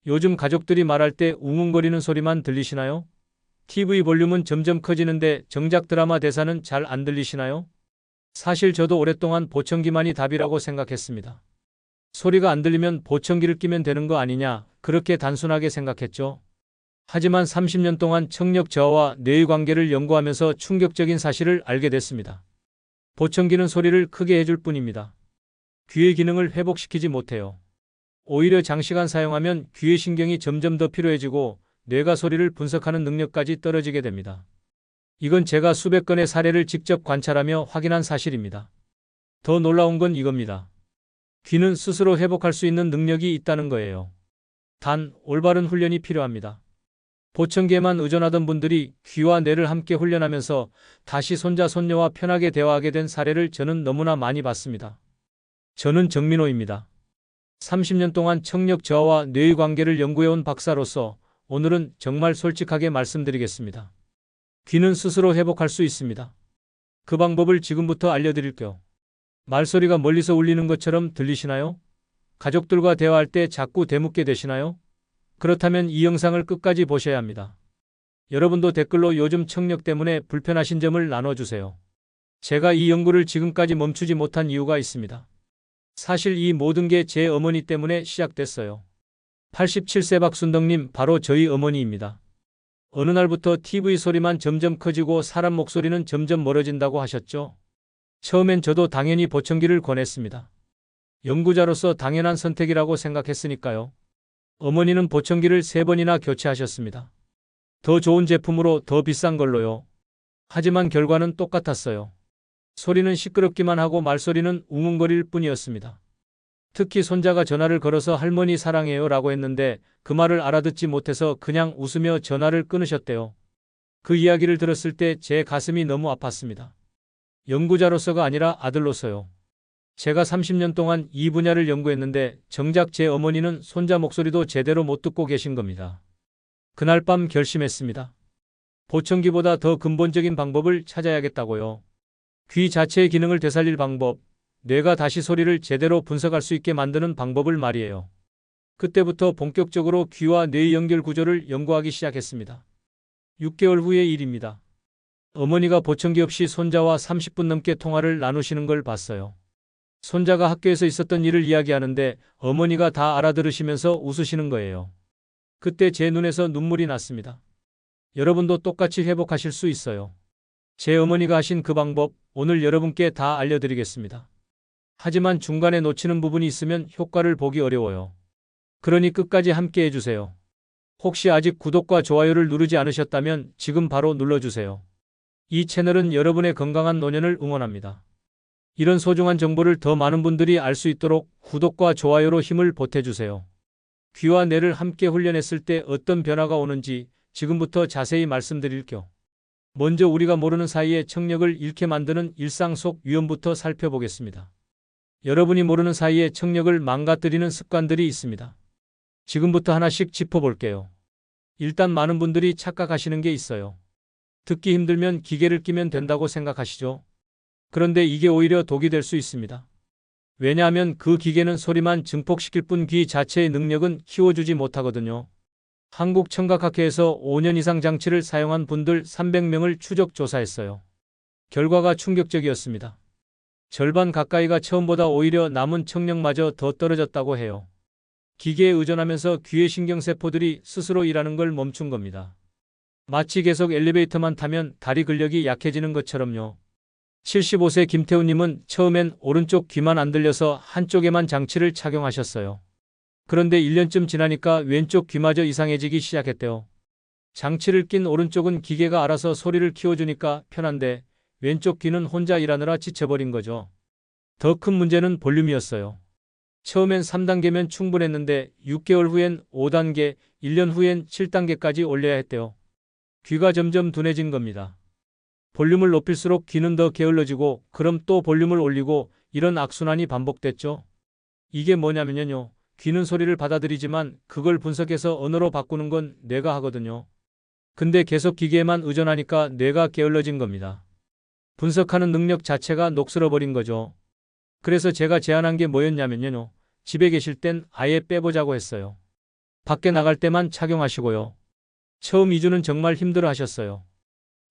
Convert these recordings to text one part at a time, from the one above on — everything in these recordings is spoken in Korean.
요즘 가족들이 말할 때 웅웅거리는 소리만 들리시나요? TV 볼륨은 점점 커지는데 정작 드라마 대사는 잘 안 들리시나요? 사실 저도 오랫동안 보청기만이 답이라고 생각했습니다. 소리가 안 들리면 보청기를 끼면 되는 거 아니냐, 그렇게 단순하게 생각했죠. 하지만 30년 동안 청력 저하와 뇌의 관계를 연구하면서 충격적인 사실을 알게 됐습니다. 보청기는 소리를 크게 해줄 뿐입니다. 귀의 기능을 회복시키지 못해요. 오히려 장시간 사용하면 귀의 신경이 점점 더 피로해지고 뇌가 소리를 분석하는 능력까지 떨어지게 됩니다. 이건 제가 수백 건의 사례를 직접 관찰하며 확인한 사실입니다. 더 놀라운 건 이겁니다. 귀는 스스로 회복할 수 있는 능력이 있다는 거예요. 단, 올바른 훈련이 필요합니다. 보청기에만 의존하던 분들이 귀와 뇌를 함께 훈련하면서 다시 손자, 손녀와 편하게 대화하게 된 사례를 저는 너무나 많이 봤습니다. 저는 정민호입니다. 30년 동안 청력 저하와 뇌의 관계를 연구해온 박사로서 오늘은 정말 솔직하게 말씀드리겠습니다. 귀는 스스로 회복할 수 있습니다. 그 방법을 지금부터 알려드릴게요. 말소리가 멀리서 울리는 것처럼 들리시나요? 가족들과 대화할 때 자꾸 되묻게 되시나요? 그렇다면 이 영상을 끝까지 보셔야 합니다. 여러분도 댓글로 요즘 청력 때문에 불편하신 점을 나눠주세요. 제가 이 연구를 지금까지 멈추지 못한 이유가 있습니다. 사실 이 모든 게 제 어머니 때문에 시작됐어요. 87세 박순덕님, 바로 저희 어머니입니다. 어느 날부터 TV 소리만 점점 커지고 사람 목소리는 점점 멀어진다고 하셨죠. 처음엔 저도 당연히 보청기를 권했습니다. 연구자로서 당연한 선택이라고 생각했으니까요. 어머니는 보청기를 3번이나 교체하셨습니다. 더 좋은 제품으로 더 비싼 걸로요. 하지만 결과는 똑같았어요. 소리는 시끄럽기만 하고 말소리는 웅웅거릴 뿐이었습니다. 특히 손자가 전화를 걸어서 할머니 사랑해요 라고 했는데 그 말을 알아듣지 못해서 그냥 웃으며 전화를 끊으셨대요. 그 이야기를 들었을 때 제 가슴이 너무 아팠습니다. 연구자로서가 아니라 아들로서요. 제가 30년 동안 이 분야를 연구했는데 정작 제 어머니는 손자 목소리도 제대로 못 듣고 계신 겁니다. 그날 밤 결심했습니다. 보청기보다 더 근본적인 방법을 찾아야겠다고요. 귀 자체의 기능을 되살릴 방법, 뇌가 다시 소리를 제대로 분석할 수 있게 만드는 방법을 말이에요. 그때부터 본격적으로 귀와 뇌의 연결 구조를 연구하기 시작했습니다. 6개월 후의 일입니다. 어머니가 보청기 없이 손자와 30분 넘게 통화를 나누시는 걸 봤어요. 손자가 학교에서 있었던 일을 이야기하는데 어머니가 다 알아들으시면서 웃으시는 거예요. 그때 제 눈에서 눈물이 났습니다. 여러분도 똑같이 회복하실 수 있어요. 제 어머니가 하신 그 방법, 오늘 여러분께 다 알려드리겠습니다. 하지만 중간에 놓치는 부분이 있으면 효과를 보기 어려워요. 그러니 끝까지 함께 해주세요. 혹시 아직 구독과 좋아요를 누르지 않으셨다면 지금 바로 눌러주세요. 이 채널은 여러분의 건강한 노년을 응원합니다. 이런 소중한 정보를 더 많은 분들이 알 수 있도록 구독과 좋아요로 힘을 보태주세요. 귀와 뇌를 함께 훈련했을 때 어떤 변화가 오는지 지금부터 자세히 말씀드릴게요. 먼저 우리가 모르는 사이에 청력을 잃게 만드는 일상 속 위험부터 살펴보겠습니다. 여러분이 모르는 사이에 청력을 망가뜨리는 습관들이 있습니다. 지금부터 하나씩 짚어볼게요. 일단 많은 분들이 착각하시는 게 있어요. 듣기 힘들면 기계를 끼면 된다고 생각하시죠? 그런데 이게 오히려 독이 될 수 있습니다. 왜냐하면 그 기계는 소리만 증폭시킬 뿐 귀 자체의 능력은 키워주지 못하거든요. 한국청각학회에서 5년 이상 장치를 사용한 분들 300명을 추적 조사했어요. 결과가 충격적이었습니다. 절반 가까이가 처음보다 오히려 남은 청력마저 더 떨어졌다고 해요. 기계에 의존하면서 귀의 신경세포들이 스스로 일하는 걸 멈춘 겁니다. 마치 계속 엘리베이터만 타면 다리 근력이 약해지는 것처럼요. 75세 김태우님은 처음엔 오른쪽 귀만 안 들려서 한쪽에만 장치를 착용하셨어요. 그런데 1년쯤 지나니까 왼쪽 귀마저 이상해지기 시작했대요. 장치를 낀 오른쪽은 기계가 알아서 소리를 키워주니까 편한데 왼쪽 귀는 혼자 일하느라 지쳐버린 거죠. 더 큰 문제는 볼륨이었어요. 처음엔 3단계면 충분했는데 6개월 후엔 5단계, 1년 후엔 7단계까지 올려야 했대요. 귀가 점점 둔해진 겁니다. 볼륨을 높일수록 귀는 더 게을러지고 그럼 또 볼륨을 올리고 이런 악순환이 반복됐죠. 이게 뭐냐면요. 귀는 소리를 받아들이지만 그걸 분석해서 언어로 바꾸는 건 뇌가 하거든요. 근데 계속 기계에만 의존하니까 뇌가 게을러진 겁니다. 분석하는 능력 자체가 녹슬어버린 거죠. 그래서 제가 제안한 게 뭐였냐면요. 집에 계실 땐 아예 빼보자고 했어요. 밖에 나갈 때만 착용하시고요. 처음 2주는 정말 힘들어 하셨어요.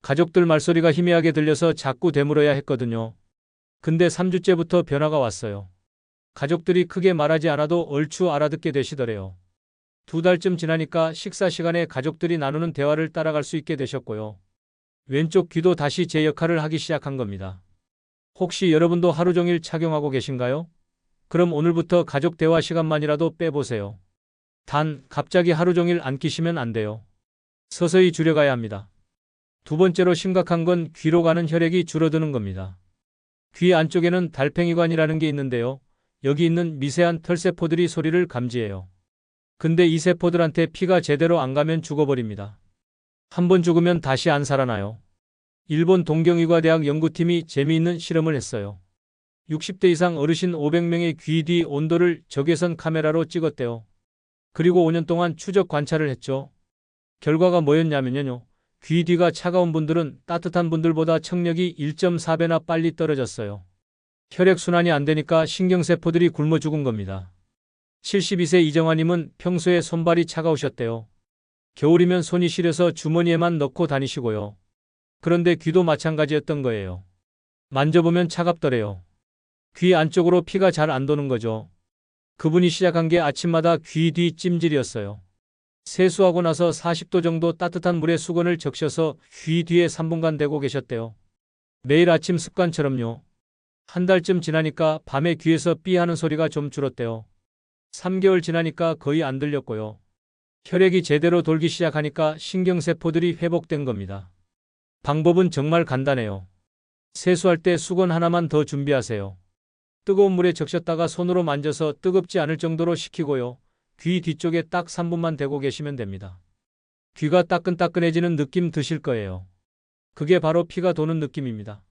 가족들 말소리가 희미하게 들려서 자꾸 되물어야 했거든요. 근데 3주째부터 변화가 왔어요. 가족들이 크게 말하지 않아도 얼추 알아듣게 되시더래요. 2달쯤 지나니까 식사 시간에 가족들이 나누는 대화를 따라갈 수 있게 되셨고요. 왼쪽 귀도 다시 제 역할을 하기 시작한 겁니다. 혹시 여러분도 하루 종일 착용하고 계신가요? 그럼 오늘부터 가족 대화 시간만이라도 빼보세요. 단, 갑자기 하루 종일 안 끼시면 안 돼요. 서서히 줄여가야 합니다. 두 번째로 심각한 건 귀로 가는 혈액이 줄어드는 겁니다. 귀 안쪽에는 달팽이관이라는 게 있는데요. 여기 있는 미세한 털세포들이 소리를 감지해요. 근데 이 세포들한테 피가 제대로 안 가면 죽어버립니다. 한번 죽으면 다시 안 살아나요. 일본 동경의과대학 연구팀이 재미있는 실험을 했어요. 60대 이상 어르신 500명의 귀 뒤 온도를 적외선 카메라로 찍었대요. 그리고 5년 동안 추적 관찰을 했죠. 결과가 뭐였냐면요. 귀 뒤가 차가운 분들은 따뜻한 분들보다 청력이 1.4배나 빨리 떨어졌어요. 혈액순환이 안 되니까 신경세포들이 굶어 죽은 겁니다. 72세 이정화님은 평소에 손발이 차가우셨대요. 겨울이면 손이 시려서 주머니에만 넣고 다니시고요. 그런데 귀도 마찬가지였던 거예요. 만져보면 차갑더래요. 귀 안쪽으로 피가 잘 안 도는 거죠. 그분이 시작한 게 아침마다 귀 뒤 찜질이었어요. 세수하고 나서 40도 정도 따뜻한 물에 수건을 적셔서 귀 뒤에 3분간 대고 계셨대요. 매일 아침 습관처럼요. 한 달쯤 지나니까 밤에 귀에서 삐 하는 소리가 좀 줄었대요. 3개월 지나니까 거의 안 들렸고요. 혈액이 제대로 돌기 시작하니까 신경세포들이 회복된 겁니다. 방법은 정말 간단해요. 세수할 때 수건 하나만 더 준비하세요. 뜨거운 물에 적셨다가 손으로 만져서 뜨겁지 않을 정도로 식히고요. 귀 뒤쪽에 딱 3분만 대고 계시면 됩니다. 귀가 따끈따끈해지는 느낌 드실 거예요. 그게 바로 피가 도는 느낌입니다.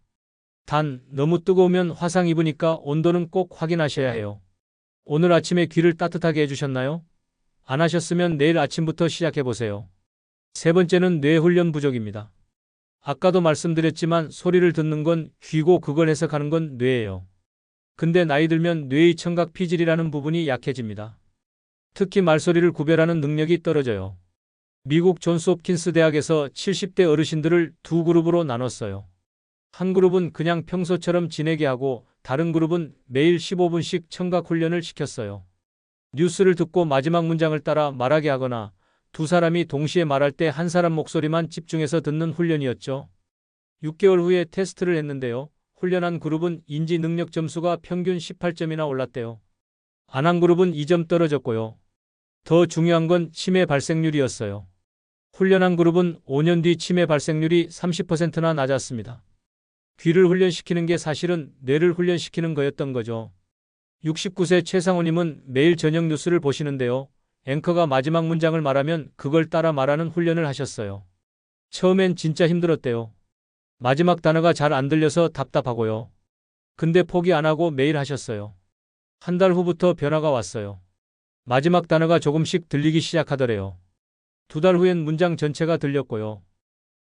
단, 너무 뜨거우면 화상 입으니까 온도는 꼭 확인하셔야 해요. 오늘 아침에 귀를 따뜻하게 해주셨나요? 안 하셨으면 내일 아침부터 시작해보세요. 세 번째는 뇌 훈련 부족입니다. 아까도 말씀드렸지만 소리를 듣는 건 귀고 그걸 해석하는 건 뇌예요. 근데 나이 들면 뇌의 청각 피질이라는 부분이 약해집니다. 특히 말소리를 구별하는 능력이 떨어져요. 미국 존스 홉킨스 대학에서 70대 어르신들을 두 그룹으로 나눴어요. 한 그룹은 그냥 평소처럼 지내게 하고 다른 그룹은 매일 15분씩 청각 훈련을 시켰어요. 뉴스를 듣고 마지막 문장을 따라 말하게 하거나 두 사람이 동시에 말할 때 한 사람 목소리만 집중해서 듣는 훈련이었죠. 6개월 후에 테스트를 했는데요. 훈련한 그룹은 인지 능력 점수가 평균 18점이나 올랐대요. 안 한 그룹은 2점 떨어졌고요. 더 중요한 건 치매 발생률이었어요. 훈련한 그룹은 5년 뒤 치매 발생률이 30%나 낮았습니다. 귀를 훈련시키는 게 사실은 뇌를 훈련시키는 거였던 거죠. 69세 최상호님은 매일 저녁 뉴스를 보시는데요. 앵커가 마지막 문장을 말하면 그걸 따라 말하는 훈련을 하셨어요. 처음엔 진짜 힘들었대요. 마지막 단어가 잘 안 들려서 답답하고요. 근데 포기 안 하고 매일 하셨어요. 한 달 후부터 변화가 왔어요. 마지막 단어가 조금씩 들리기 시작하더래요. 2달 후엔 문장 전체가 들렸고요.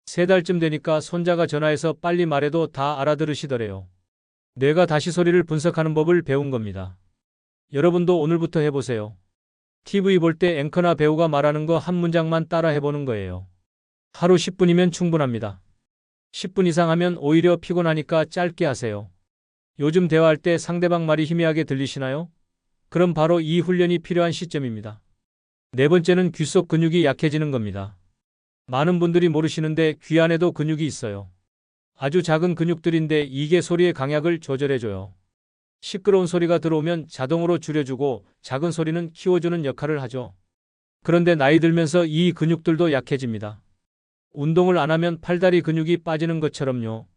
3달쯤 되니까 손자가 전화해서 빨리 말해도 다 알아들으시더래요. 뇌가 다시 소리를 분석하는 법을 배운 겁니다. 여러분도 오늘부터 해보세요. TV 볼 때 앵커나 배우가 말하는 거 한 문장만 따라 해보는 거예요. 하루 10분이면 충분합니다. 10분 이상 하면 오히려 피곤하니까 짧게 하세요. 요즘 대화할 때 상대방 말이 희미하게 들리시나요? 그럼 바로 이 훈련이 필요한 시점입니다. 네 번째는 귀 속 근육이 약해지는 겁니다. 많은 분들이 모르시는데 귀 안에도 근육이 있어요. 아주 작은 근육들인데 이게 소리의 강약을 조절해줘요. 시끄러운 소리가 들어오면 자동으로 줄여주고 작은 소리는 키워주는 역할을 하죠. 그런데 나이 들면서 이 근육들도 약해집니다. 운동을 안 하면 팔다리 근육이 빠지는 것처럼요.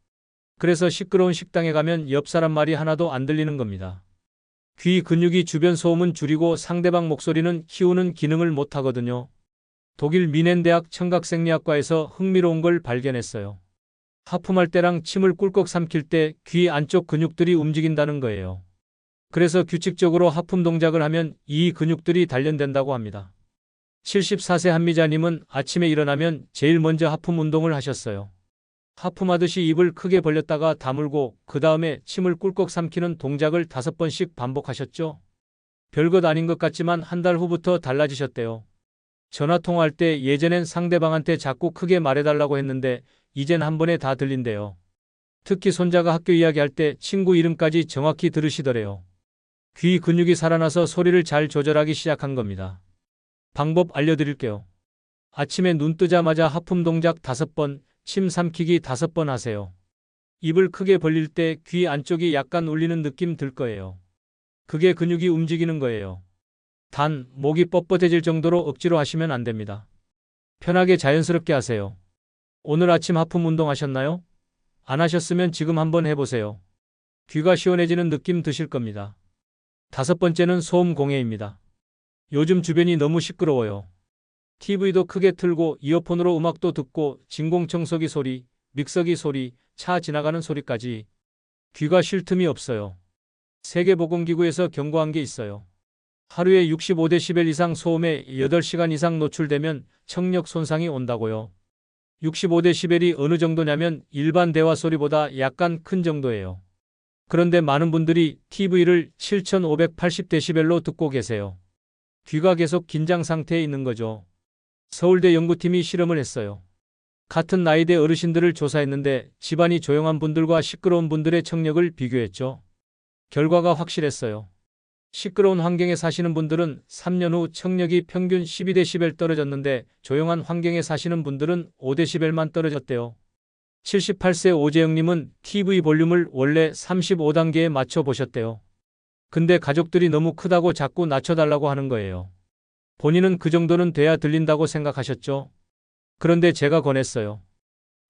그래서 시끄러운 식당에 가면 옆 사람 말이 하나도 안 들리는 겁니다. 귀 근육이 주변 소음은 줄이고 상대방 목소리는 키우는 기능을 못하거든요. 독일 미넨대학 청각생리학과에서 흥미로운 걸 발견했어요. 하품할 때랑 침을 꿀꺽 삼킬 때 귀 안쪽 근육들이 움직인다는 거예요. 그래서 규칙적으로 하품 동작을 하면 이 근육들이 단련된다고 합니다. 74세 한미자님은 아침에 일어나면 제일 먼저 하품 운동을 하셨어요. 하품하듯이 입을 크게 벌렸다가 다물고 그 다음에 침을 꿀꺽 삼키는 동작을 5번씩 반복하셨죠. 별것 아닌 것 같지만 한 달 후부터 달라지셨대요. 전화 통화할 때 예전엔 상대방한테 자꾸 크게 말해달라고 했는데 이젠 한 번에 다 들린대요. 특히 손자가 학교 이야기할 때 친구 이름까지 정확히 들으시더래요. 귀 근육이 살아나서 소리를 잘 조절하기 시작한 겁니다. 방법 알려드릴게요. 아침에 눈 뜨자마자 하품 동작 5번, 침 삼키기 5번 하세요. 입을 크게 벌릴 때 귀 안쪽이 약간 울리는 느낌 들 거예요. 그게 근육이 움직이는 거예요. 단, 목이 뻣뻣해질 정도로 억지로 하시면 안 됩니다. 편하게 자연스럽게 하세요. 오늘 아침 하품 운동 하셨나요? 안 하셨으면 지금 한번 해보세요. 귀가 시원해지는 느낌 드실 겁니다. 5번째는 소음 공해입니다. 요즘 주변이 너무 시끄러워요. TV도 크게 틀고 이어폰으로 음악도 듣고 진공청소기 소리, 믹서기 소리, 차 지나가는 소리까지 귀가 쉴 틈이 없어요. 세계보건기구에서 경고한 게 있어요. 하루에 65데시벨 이상 소음에 8시간 이상 노출되면 청력 손상이 온다고요. 65데시벨이 어느 정도냐면 일반 대화 소리보다 약간 큰 정도예요. 그런데 많은 분들이 TV를 7580데시벨로 듣고 계세요. 귀가 계속 긴장 상태에 있는 거죠. 서울대 연구팀이 실험을 했어요. 같은 나이대 어르신들을 조사했는데 집안이 조용한 분들과 시끄러운 분들의 청력을 비교했죠. 결과가 확실했어요. 시끄러운 환경에 사시는 분들은 3년 후 청력이 평균 12데시벨 떨어졌는데 조용한 환경에 사시는 분들은 5데시벨만 떨어졌대요. 78세 오재영님은 TV 볼륨을 원래 35단계에 맞춰 보셨대요. 근데 가족들이 너무 크다고 자꾸 낮춰달라고 하는 거예요. 본인은 그 정도는 돼야 들린다고 생각하셨죠? 그런데 제가 권했어요.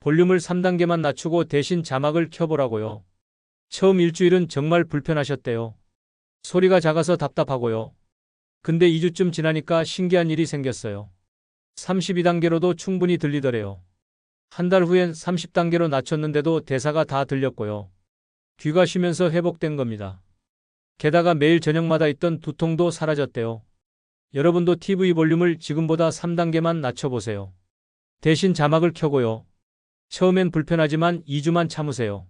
볼륨을 3단계만 낮추고 대신 자막을 켜보라고요. 처음 일주일은 정말 불편하셨대요. 소리가 작아서 답답하고요. 근데 2주쯤 지나니까 신기한 일이 생겼어요. 32단계로도 충분히 들리더래요. 한 달 후엔 30단계로 낮췄는데도 대사가 다 들렸고요. 귀가 쉬면서 회복된 겁니다. 게다가 매일 저녁마다 있던 두통도 사라졌대요. 여러분도 TV 볼륨을 지금보다 3단계만 낮춰보세요. 대신 자막을 켜고요. 처음엔 불편하지만 2주만 참으세요.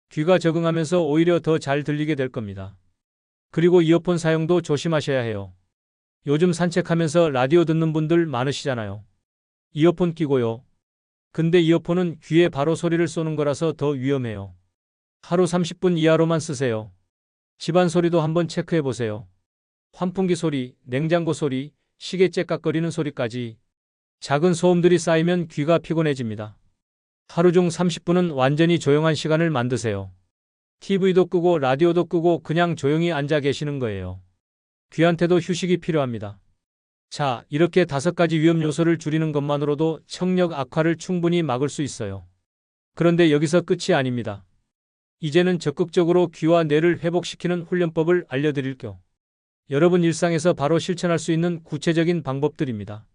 귀가 적응하면서 오히려 더 잘 들리게 될 겁니다. 그리고 이어폰 사용도 조심하셔야 해요. 요즘 산책하면서 라디오 듣는 분들 많으시잖아요. 이어폰 끼고요. 근데 이어폰은 귀에 바로 소리를 쏘는 거라서 더 위험해요. 하루 30분 이하로만 쓰세요. 집안 소리도 한번 체크해 보세요. 환풍기 소리, 냉장고 소리, 시계 째깍거리는 소리까지 작은 소음들이 쌓이면 귀가 피곤해집니다. 하루 중 30분은 완전히 조용한 시간을 만드세요. TV도 끄고 라디오도 끄고 그냥 조용히 앉아 계시는 거예요. 귀한테도 휴식이 필요합니다. 자, 이렇게 5가지 위험 요소를 줄이는 것만으로도 청력 악화를 충분히 막을 수 있어요. 그런데 여기서 끝이 아닙니다. 이제는 적극적으로 귀와 뇌를 회복시키는 훈련법을 알려드릴게요. 여러분 일상에서 바로 실천할 수 있는 구체적인 방법들입니다.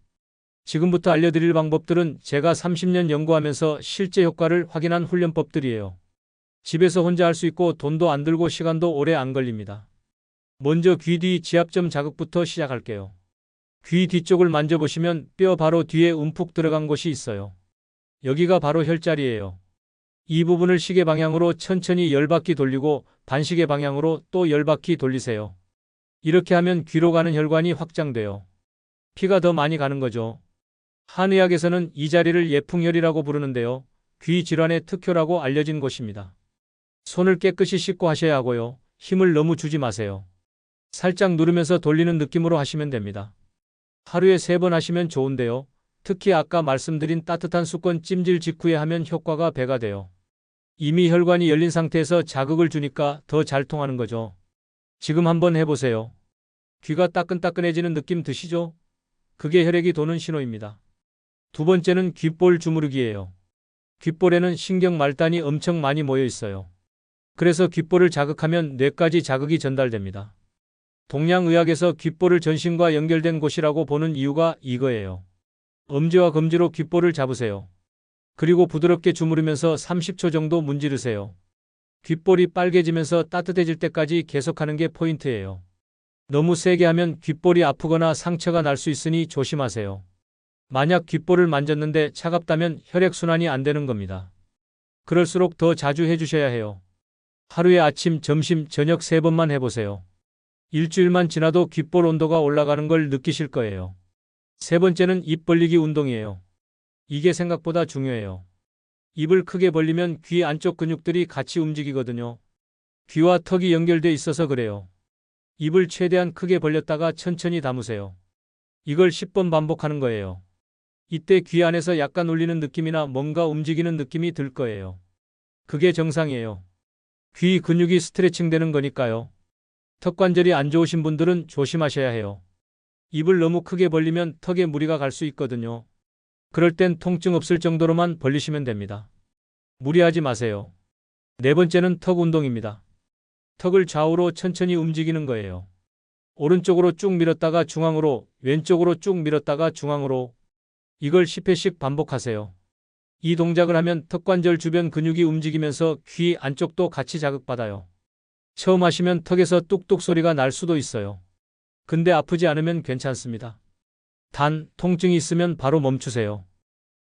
지금부터 알려드릴 방법들은 제가 30년 연구하면서 실제 효과를 확인한 훈련법들이에요. 집에서 혼자 할 수 있고 돈도 안 들고 시간도 오래 안 걸립니다. 먼저 귀 뒤 지압점 자극부터 시작할게요. 귀 뒤쪽을 만져보시면 뼈 바로 뒤에 움푹 들어간 곳이 있어요. 여기가 바로 혈자리예요. 이 부분을 시계 방향으로 천천히 10바퀴 돌리고 반시계 방향으로 또 10바퀴 돌리세요. 이렇게 하면 귀로 가는 혈관이 확장돼요. 피가 더 많이 가는 거죠. 한의학에서는 이 자리를 예풍혈이라고 부르는데요. 귀 질환의 특효라고 알려진 곳입니다. 손을 깨끗이 씻고 하셔야 하고요. 힘을 너무 주지 마세요. 살짝 누르면서 돌리는 느낌으로 하시면 됩니다. 하루에 3번 하시면 좋은데요. 특히 아까 말씀드린 따뜻한 수건 찜질 직후에 하면 효과가 배가 돼요. 이미 혈관이 열린 상태에서 자극을 주니까 더 잘 통하는 거죠. 지금 한번 해보세요. 귀가 따끈따끈해지는 느낌 드시죠? 그게 혈액이 도는 신호입니다. 2번째는 귓볼 주무르기예요. 귓볼에는 신경 말단이 엄청 많이 모여 있어요. 그래서 귓볼을 자극하면 뇌까지 자극이 전달됩니다. 동양의학에서 귓볼을 전신과 연결된 곳이라고 보는 이유가 이거예요. 엄지와 검지로 귓볼을 잡으세요. 그리고 부드럽게 주무르면서 30초 정도 문지르세요. 귓볼이 빨개지면서 따뜻해질 때까지 계속하는 게 포인트예요. 너무 세게 하면 귓볼이 아프거나 상처가 날 수 있으니 조심하세요. 만약 귓볼을 만졌는데 차갑다면 혈액순환이 안 되는 겁니다. 그럴수록 더 자주 해주셔야 해요. 하루에 아침, 점심, 저녁 3번만 해보세요. 일주일만 지나도 귓볼 온도가 올라가는 걸 느끼실 거예요. 세 번째는 입 벌리기 운동이에요. 이게 생각보다 중요해요. 입을 크게 벌리면 귀 안쪽 근육들이 같이 움직이거든요. 귀와 턱이 연결돼 있어서 그래요. 입을 최대한 크게 벌렸다가 천천히 담으세요. 이걸 10번 반복하는 거예요. 이때 귀 안에서 약간 울리는 느낌이나 뭔가 움직이는 느낌이 들 거예요. 그게 정상이에요. 귀 근육이 스트레칭 되는 거니까요. 턱 관절이 안 좋으신 분들은 조심하셔야 해요. 입을 너무 크게 벌리면 턱에 무리가 갈 수 있거든요. 그럴 땐 통증 없을 정도로만 벌리시면 됩니다. 무리하지 마세요. 네 번째는 턱 운동입니다. 턱을 좌우로 천천히 움직이는 거예요. 오른쪽으로 쭉 밀었다가 중앙으로, 왼쪽으로 쭉 밀었다가 중앙으로. 이걸 10회씩 반복하세요. 이 동작을 하면 턱관절 주변 근육이 움직이면서 귀 안쪽도 같이 자극받아요. 처음 하시면 턱에서 뚝뚝 소리가 날 수도 있어요. 근데 아프지 않으면 괜찮습니다. 단, 통증이 있으면 바로 멈추세요.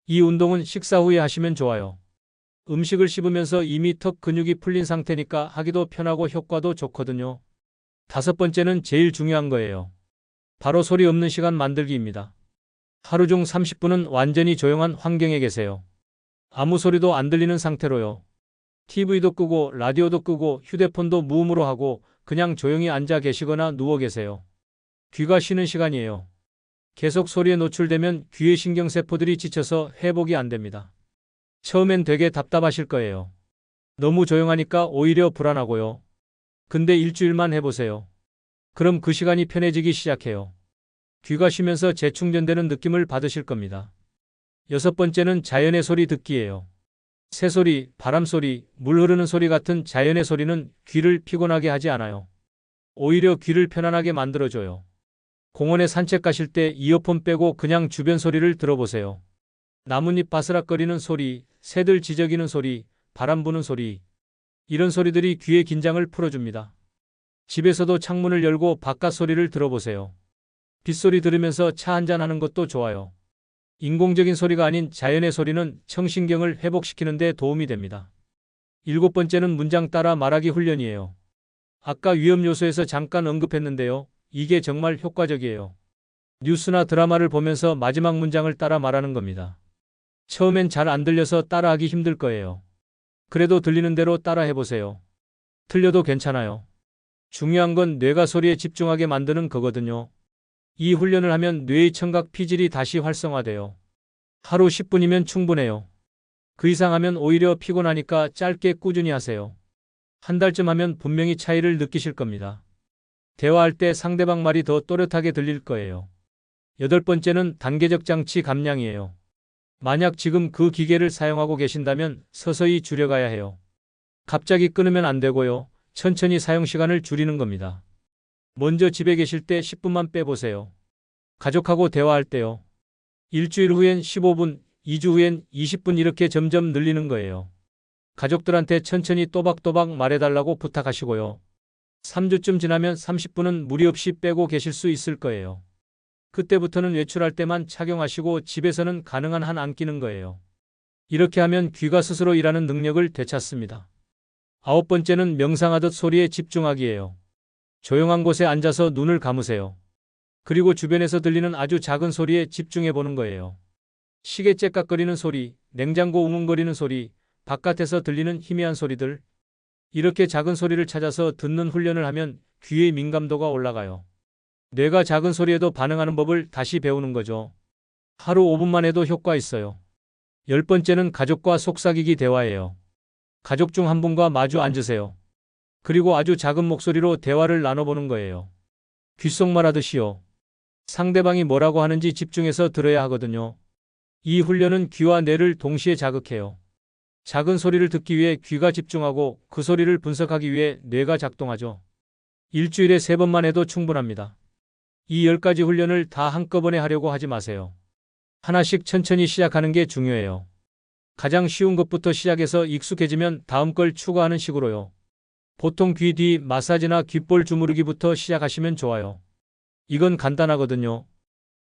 이 운동은 식사 후에 하시면 좋아요. 음식을 씹으면서 이미 턱 근육이 풀린 상태니까 하기도 편하고 효과도 좋거든요. 다섯 번째는 제일 중요한 거예요. 바로 소리 없는 시간 만들기입니다. 하루 중 30분은 완전히 조용한 환경에 계세요. 아무 소리도 안 들리는 상태로요. TV도 끄고 라디오도 끄고 휴대폰도 무음으로 하고 그냥 조용히 앉아 계시거나 누워 계세요. 귀가 쉬는 시간이에요. 계속 소리에 노출되면 귀의 신경세포들이 지쳐서 회복이 안 됩니다. 처음엔 되게 답답하실 거예요. 너무 조용하니까 오히려 불안하고요. 근데 일주일만 해보세요. 그럼 그 시간이 편해지기 시작해요. 귀가 쉬면서 재충전되는 느낌을 받으실 겁니다. 여섯 번째는 자연의 소리 듣기예요. 새소리, 바람소리, 물 흐르는 소리 같은 자연의 소리는 귀를 피곤하게 하지 않아요. 오히려 귀를 편안하게 만들어줘요. 공원에 산책 가실 때 이어폰 빼고 그냥 주변 소리를 들어보세요. 나뭇잎 바스락거리는 소리, 새들 지저귀는 소리, 바람 부는 소리. 이런 소리들이 귀의 긴장을 풀어줍니다. 집에서도 창문을 열고 바깥 소리를 들어보세요. 빗소리 들으면서 차 한잔 하는 것도 좋아요. 인공적인 소리가 아닌 자연의 소리는 청신경을 회복시키는 데 도움이 됩니다. 일곱 번째는 문장 따라 말하기 훈련이에요. 아까 위험 요소에서 잠깐 언급했는데요. 이게 정말 효과적이에요. 뉴스나 드라마를 보면서 마지막 문장을 따라 말하는 겁니다. 처음엔 잘 안 들려서 따라하기 힘들 거예요. 그래도 들리는 대로 따라 해보세요. 틀려도 괜찮아요. 중요한 건 뇌가 소리에 집중하게 만드는 거거든요. 이 훈련을 하면 뇌의 청각 피질이 다시 활성화돼요. 하루 10분이면 충분해요. 그 이상 하면 오히려 피곤하니까 짧게 꾸준히 하세요. 한 달쯤 하면 분명히 차이를 느끼실 겁니다. 대화할 때 상대방 말이 더 또렷하게 들릴 거예요. 여덟 번째는 단계적 장치 감량이에요. 만약 지금 그 기계를 사용하고 계신다면 서서히 줄여가야 해요. 갑자기 끊으면 안 되고요. 천천히 사용 시간을 줄이는 겁니다. 먼저 집에 계실 때 10분만 빼보세요. 가족하고 대화할 때요. 일주일 후엔 15분, 2주 후엔 20분 이렇게 점점 늘리는 거예요. 가족들한테 천천히 또박또박 말해달라고 부탁하시고요. 3주쯤 지나면 30분은 무리 없이 빼고 계실 수 있을 거예요. 그때부터는 외출할 때만 착용하시고 집에서는 가능한 한 안 끼는 거예요. 이렇게 하면 귀가 스스로 일하는 능력을 되찾습니다. 아홉 번째는 명상하듯 소리에 집중하기예요. 조용한 곳에 앉아서 눈을 감으세요. 그리고 주변에서 들리는 아주 작은 소리에 집중해 보는 거예요. 시계 째깍거리는 소리, 냉장고 웅웅거리는 소리, 바깥에서 들리는 희미한 소리들. 이렇게 작은 소리를 찾아서 듣는 훈련을 하면 귀의 민감도가 올라가요. 뇌가 작은 소리에도 반응하는 법을 다시 배우는 거죠. 하루 5분만 해도 효과 있어요. 열 번째는 가족과 속삭이기 대화예요. 가족 중 한 분과 마주 앉으세요. 그리고 아주 작은 목소리로 대화를 나눠보는 거예요. 귓속말 하듯이요. 상대방이 뭐라고 하는지 집중해서 들어야 하거든요. 이 훈련은 귀와 뇌를 동시에 자극해요. 작은 소리를 듣기 위해 귀가 집중하고 그 소리를 분석하기 위해 뇌가 작동하죠. 일주일에 3번만 해도 충분합니다. 이 10가지 훈련을 다 한꺼번에 하려고 하지 마세요. 하나씩 천천히 시작하는 게 중요해요. 가장 쉬운 것부터 시작해서 익숙해지면 다음 걸 추가하는 식으로요. 보통 귀 뒤 마사지나 귓볼 주무르기부터 시작하시면 좋아요. 이건 간단하거든요.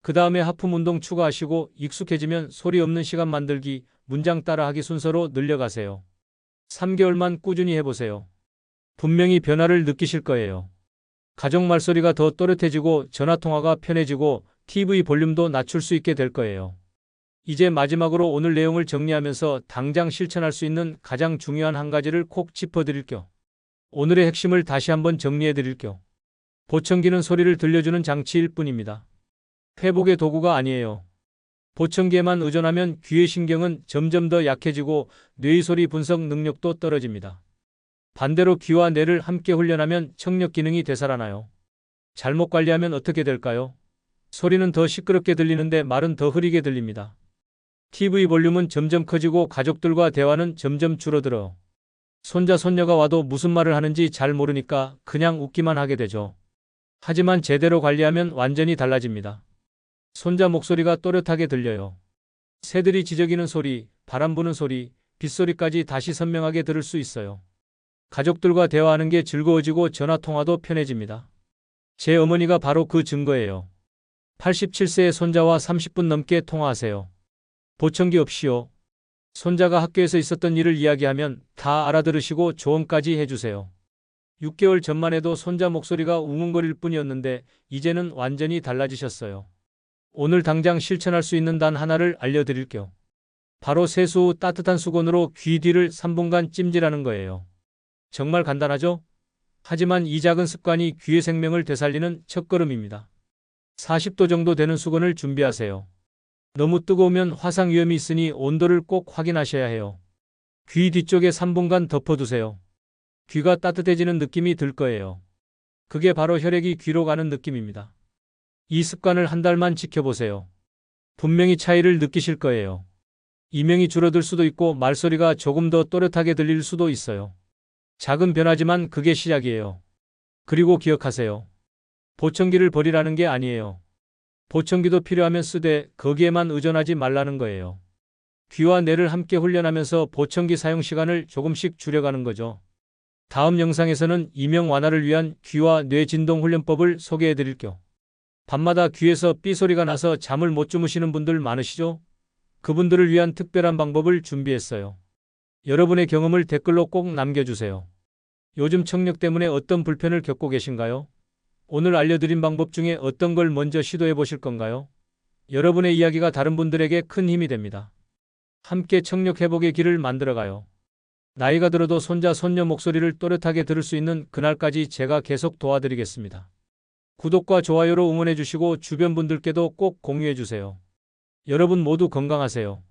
그 다음에 하품 운동 추가하시고 익숙해지면 소리 없는 시간 만들기, 문장 따라하기 순서로 늘려가세요. 3개월만 꾸준히 해보세요. 분명히 변화를 느끼실 거예요. 가족 말소리가 더 또렷해지고 전화통화가 편해지고 TV 볼륨도 낮출 수 있게 될 거예요. 이제 마지막으로 오늘 내용을 정리하면서 당장 실천할 수 있는 가장 중요한 한 가지를 콕 짚어드릴 겸 오늘의 핵심을 다시 한번 정리해드릴 겸 보청기는 소리를 들려주는 장치일 뿐입니다. 회복의 도구가 아니에요. 보청기에만 의존하면 귀의 신경은 점점 더 약해지고 뇌의 소리 분석 능력도 떨어집니다. 반대로 귀와 뇌를 함께 훈련하면 청력 기능이 되살아나요. 잘못 관리하면 어떻게 될까요? 소리는 더 시끄럽게 들리는데 말은 더 흐리게 들립니다. TV 볼륨은 점점 커지고 가족들과 대화는 점점 줄어들어요. 손자, 손녀가 와도 무슨 말을 하는지 잘 모르니까 그냥 웃기만 하게 되죠. 하지만 제대로 관리하면 완전히 달라집니다. 손자 목소리가 또렷하게 들려요. 새들이 지저귀는 소리, 바람 부는 소리, 빗소리까지 다시 선명하게 들을 수 있어요. 가족들과 대화하는 게 즐거워지고 전화통화도 편해집니다. 제 어머니가 바로 그 증거예요. 87세의 손자와 30분 넘게 통화하세요. 보청기 없이요. 손자가 학교에서 있었던 일을 이야기하면 다 알아들으시고 조언까지 해주세요. 6개월 전만 해도 손자 목소리가 웅웅거릴 뿐이었는데 이제는 완전히 달라지셨어요. 오늘 당장 실천할 수 있는 단 하나를 알려드릴게요. 바로 세수 후 따뜻한 수건으로 귀 뒤를 3분간 찜질하는 거예요. 정말 간단하죠? 하지만 이 작은 습관이 귀의 생명을 되살리는 첫걸음입니다. 40도 정도 되는 수건을 준비하세요. 너무 뜨거우면 화상 위험이 있으니 온도를 꼭 확인하셔야 해요. 귀 뒤쪽에 3분간 덮어두세요. 귀가 따뜻해지는 느낌이 들 거예요. 그게 바로 혈액이 귀로 가는 느낌입니다. 이 습관을 한 달만 지켜보세요. 분명히 차이를 느끼실 거예요. 이명이 줄어들 수도 있고 말소리가 조금 더 또렷하게 들릴 수도 있어요. 작은 변화지만 그게 시작이에요. 그리고 기억하세요. 보청기를 버리라는 게 아니에요. 보청기도 필요하면 쓰되 거기에만 의존하지 말라는 거예요. 귀와 뇌를 함께 훈련하면서 보청기 사용 시간을 조금씩 줄여가는 거죠. 다음 영상에서는 이명 완화를 위한 귀와 뇌 진동 훈련법을 소개해 드릴게요. 밤마다 귀에서 삐소리가 나서 잠을 못 주무시는 분들 많으시죠? 그분들을 위한 특별한 방법을 준비했어요. 여러분의 경험을 댓글로 꼭 남겨주세요. 요즘 청력 때문에 어떤 불편을 겪고 계신가요? 오늘 알려드린 방법 중에 어떤 걸 먼저 시도해 보실 건가요? 여러분의 이야기가 다른 분들에게 큰 힘이 됩니다. 함께 청력 회복의 길을 만들어가요. 나이가 들어도 손자, 손녀 목소리를 또렷하게 들을 수 있는 그날까지 제가 계속 도와드리겠습니다. 구독과 좋아요로 응원해 주시고 주변 분들께도 꼭 공유해 주세요. 여러분 모두 건강하세요.